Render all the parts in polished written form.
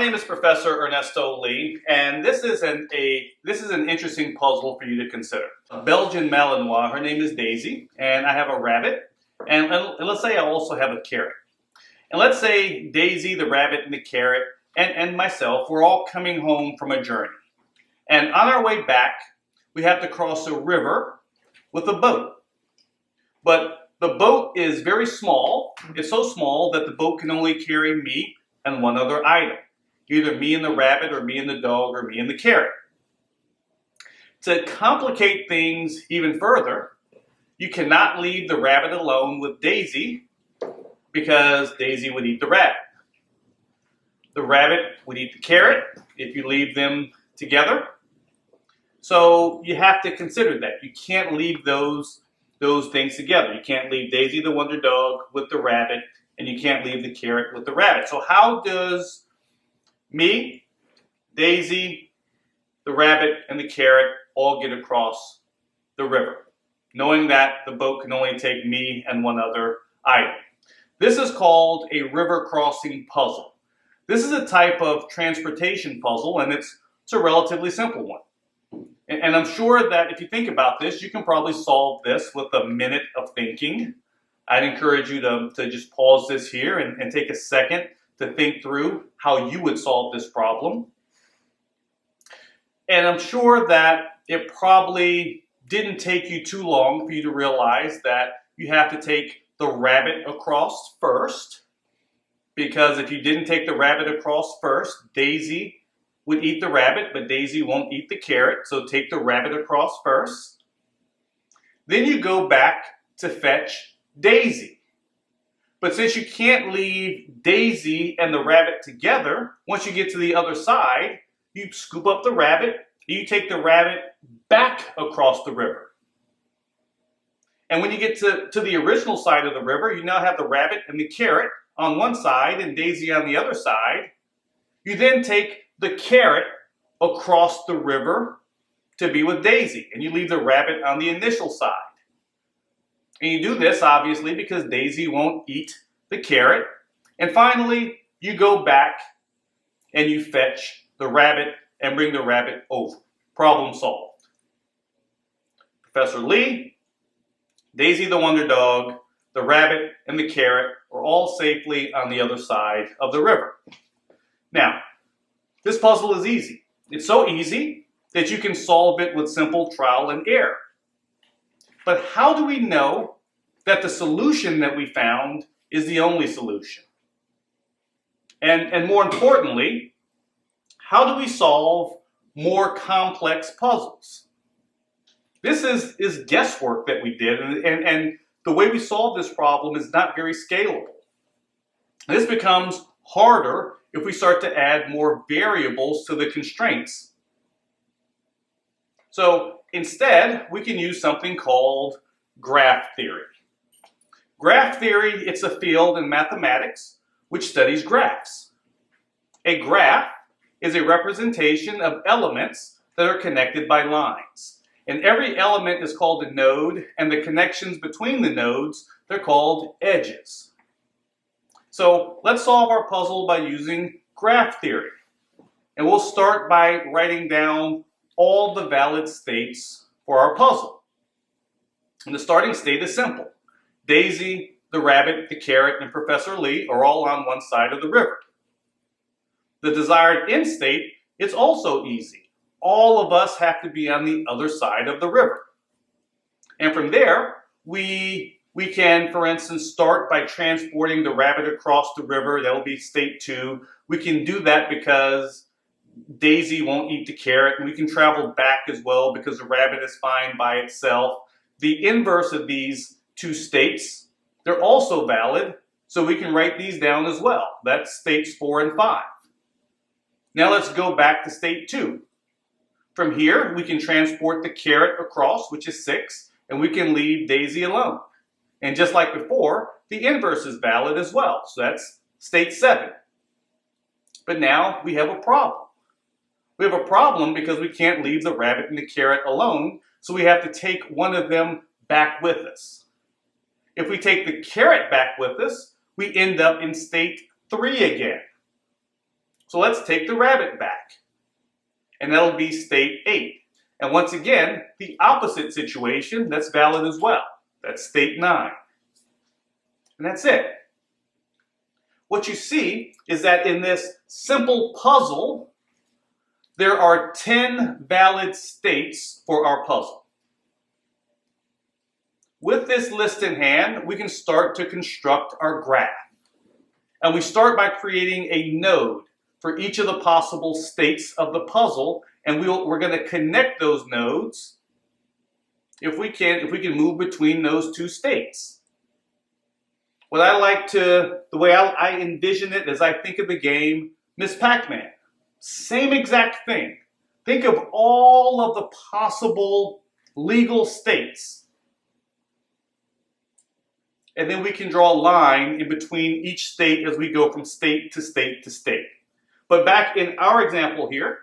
name is Professor Ernesto Lee, and this is an interesting puzzle for you to consider. A Belgian Malinois, her name is Daisy, and I have a rabbit, and let's say I also have a carrot. And let's say Daisy, the rabbit, and the carrot, and myself, we're all coming home from a journey. And on our way back, we have to cross a river with a boat. But the boat is very small. It's so small that the boat can only carry me and one other item. Either me and the rabbit, or me and the dog, or me and the carrot. To complicate things even further, you cannot leave the rabbit alone with Daisy because Daisy would eat the rabbit. The rabbit would eat the carrot if you leave them together. So you have to consider that. You can't leave those things together. You can't leave Daisy the wonder dog with the rabbit, and you can't leave the carrot with the rabbit. So how does me, Daisy, the rabbit, and the carrot all get across the river, knowing that the boat can only take me and one other item? This is called a river crossing puzzle. This is a type of transportation puzzle, and it's a relatively simple one. And I'm sure that if you think about this, you can probably solve this with a minute of thinking. I'd encourage you to just pause this here and take a second to think through how you would solve this problem. And I'm sure that it probably didn't take you too long for you to realize that you have to take the rabbit across first, because if you didn't take the rabbit across first, Daisy would eat the rabbit, but Daisy won't eat the carrot, so take the rabbit across first. Then you go back to fetch Daisy. But since you can't leave Daisy and the rabbit together, once you get to the other side, you scoop up the rabbit and you take the rabbit back across the river. And when you get to the original side of the river, you now have the rabbit and the carrot on one side and Daisy on the other side. You then take the carrot across the river to be with Daisy, and you leave the rabbit on the initial side. And you do this, obviously, because Daisy won't eat the carrot. And finally, you go back and you fetch the rabbit and bring the rabbit over. Problem solved. Professor Lee, Daisy the wonder dog, the rabbit, and the carrot are all safely on the other side of the river. Now, this puzzle is easy. It's so easy that you can solve it with simple trial and error. But how do we know that the solution that we found is the only solution? And more importantly, how do we solve more complex puzzles? This is guesswork that we did, and the way we solve this problem is not very scalable. This becomes harder if we start to add more variables to the constraints. So instead, we can use something called graph theory. Graph theory, it's a field in mathematics which studies graphs. A graph is a representation of elements that are connected by lines. And every element is called a node, and the connections between the nodes, they're called edges. So let's solve our puzzle by using graph theory. And we'll start by writing down all the valid states for our puzzle. And the starting state is simple. Daisy, the rabbit, the carrot, and Professor Lee are all on one side of the river. The desired end state, it's also easy. All of us have to be on the other side of the river. And from there, we can, for instance, start by transporting the rabbit across the river. That will be state 2. We can do that because Daisy won't eat the carrot, and we can travel back as well because the rabbit is fine by itself. The inverse of these two states, they're also valid, so we can write these down as well. That's states 4 and 5. Now let's go back to state 2. From here, we can transport the carrot across, which is 6, and we can leave Daisy alone. And just like before, the inverse is valid as well, so that's state 7. But now we have a problem. We have a problem because we can't leave the rabbit and the carrot alone, so we have to take one of them back with us. If we take the carrot back with us, we end up in state 3 again. So let's take the rabbit back. And that'll be state 8. And once again, the opposite situation, that's valid as well. That's state 9. And that's it. What you see is that in this simple puzzle, there are 10 valid states for our puzzle. With this list in hand, we can start to construct our graph. And we start by creating a node for each of the possible states of the puzzle, and we're going to connect those nodes if we can move between those two states. What I like to, the way I envision it as I think of the game, Miss Pac-Man. Same exact thing. Think of all of the possible legal states. And then we can draw a line in between each state as we go from state to state to state. But back in our example here,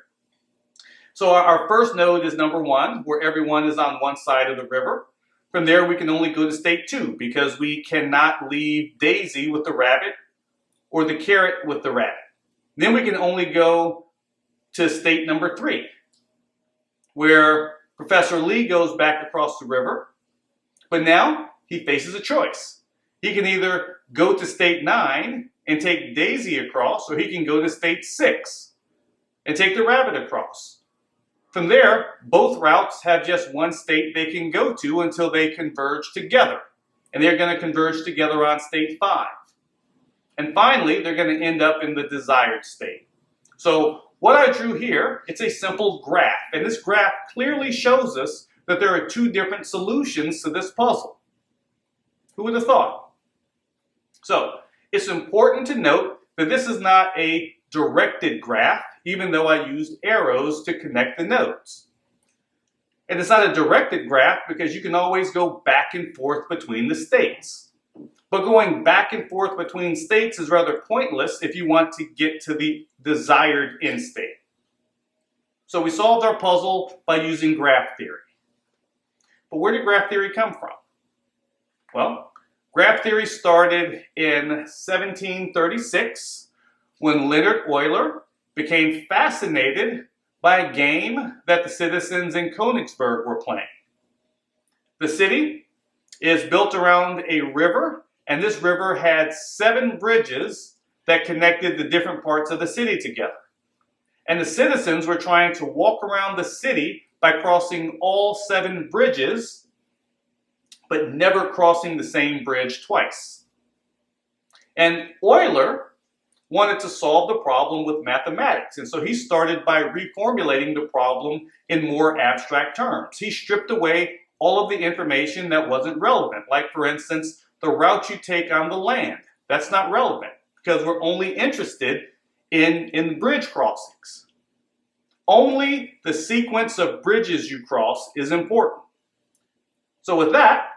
so our first node is number 1, where everyone is on one side of the river. From there, we can only go to state 2 because we cannot leave Daisy with the rabbit or the carrot with the rabbit. Then we can only go to state number 3, where Professor Lee goes back across the river, but now he faces a choice. He can either go to state 9 and take Daisy across, or he can go to state 6 and take the rabbit across. From there, both routes have just one state they can go to until they converge together. And they're going to converge together on state 5. And finally, they're going to end up in the desired state. So what I drew here, it's a simple graph. And this graph clearly shows us that there are 2 different solutions to this puzzle. Who would have thought? So it's important to note that this is not a directed graph, even though I used arrows to connect the nodes. And it's not a directed graph because you can always go back and forth between the states. But going back and forth between states is rather pointless if you want to get to the desired end state. So we solved our puzzle by using graph theory. But where did graph theory come from? Well, graph theory started in 1736 when Leonard Euler became fascinated by a game that the citizens in Königsberg were playing. The city is built around a river, and this river had 7 bridges that connected the different parts of the city together. And the citizens were trying to walk around the city by crossing all 7 bridges, but never crossing the same bridge twice. And Euler wanted to solve the problem with mathematics, and so he started by reformulating the problem in more abstract terms. He stripped away all of the information that wasn't relevant, like for instance, the route you take on the land. That's not relevant because we're only interested in bridge crossings. Only the sequence of bridges you cross is important. So with that,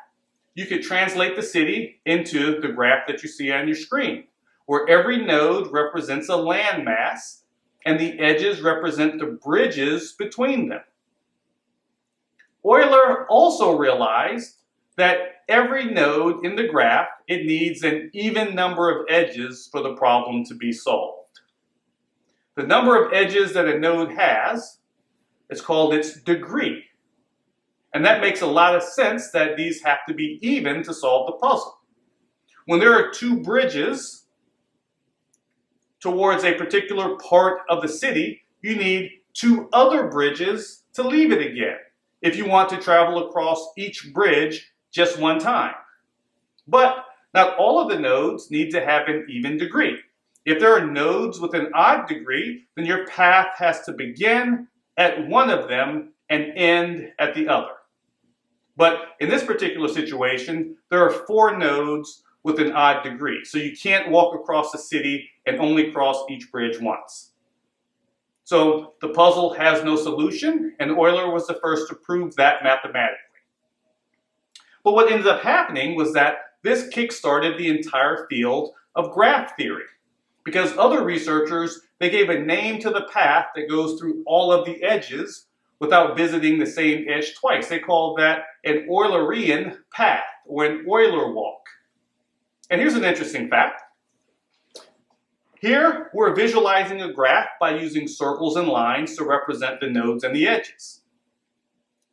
you could translate the city into the graph that you see on your screen, where every node represents a landmass and the edges represent the bridges between them. Euler also realized that every node in the graph, it needs an even number of edges for the problem to be solved. The number of edges that a node has is called its degree. And that makes a lot of sense that these have to be even to solve the puzzle. When there are 2 bridges towards a particular part of the city, you need 2 other bridges to leave it again if you want to travel across each bridge just one time. But not all of the nodes need to have an even degree. If there are nodes with an odd degree, then your path has to begin at one of them and end at the other. But in this particular situation, there are 4 nodes with an odd degree. So you can't walk across the city and only cross each bridge once. So the puzzle has no solution, and Euler was the first to prove that mathematically. But what ended up happening was that this kick-started the entire field of graph theory, because other researchers, they gave a name to the path that goes through all of the edges without visiting the same edge twice. They called that an Eulerian path, or an Euler walk. And here's an interesting fact. Here, we're visualizing a graph by using circles and lines to represent the nodes and the edges.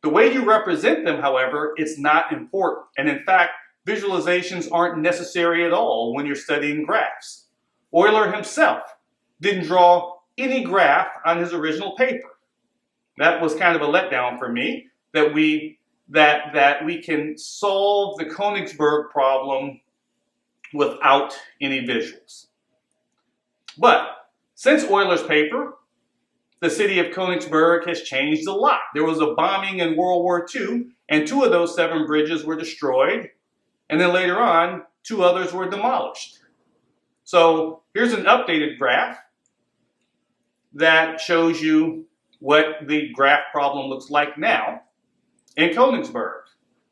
The way you represent them, however, it's not important. And in fact, visualizations aren't necessary at all when you're studying graphs. Euler himself didn't draw any graph on his original paper. That was kind of a letdown for me, that we can solve the Königsberg problem without any visuals. But since Euler's paper, the city of Königsberg has changed a lot. There was a bombing in World War II, and 2 of those 7 bridges were destroyed. And then later on, 2 others were demolished. So here's an updated graph that shows you what the graph problem looks like now in Königsberg.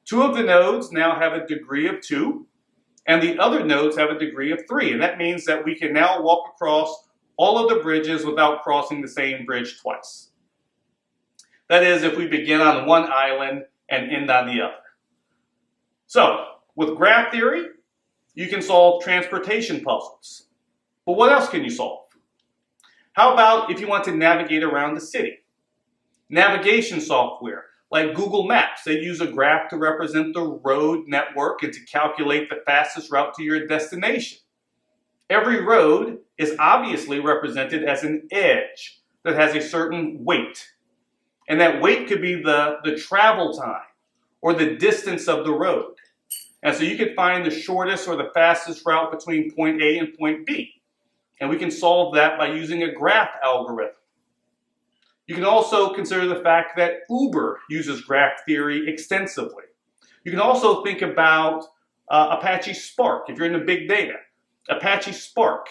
2 of the nodes now have a degree of 2, and the other nodes have a degree of 3. And that means that we can now walk across all of the bridges without crossing the same bridge twice. That is, if we begin on one island and end on the other. So, with graph theory, you can solve transportation puzzles. But what else can you solve? How about if you want to navigate around the city? Navigation software, like Google Maps, they use a graph to represent the road network and to calculate the fastest route to your destination. Every road is obviously represented as an edge that has a certain weight. And that weight could be the travel time or the distance of the road. And so you could find the shortest or the fastest route between point A and point B. And we can solve that by using a graph algorithm. You can also consider the fact that Uber uses graph theory extensively. You can also think about Apache Spark if you're into big data. Apache Spark.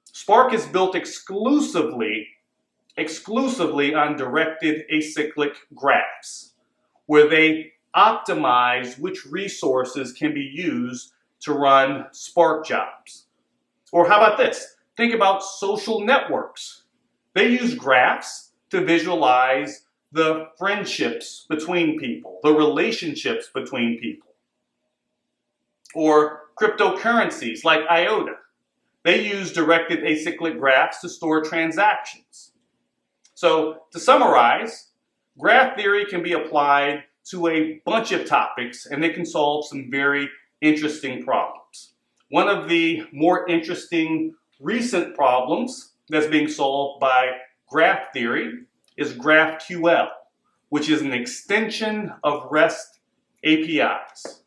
Spark is built exclusively on directed acyclic graphs, where they optimize which resources can be used to run Spark jobs. Or how about this? Think about social networks. They use graphs to visualize the friendships between people, the relationships between people. Or cryptocurrencies like IOTA. They use directed acyclic graphs to store transactions. So to summarize, graph theory can be applied to a bunch of topics, and it can solve some very interesting problems. One of the more interesting recent problems that's being solved by graph theory is GraphQL, which is an extension of REST APIs.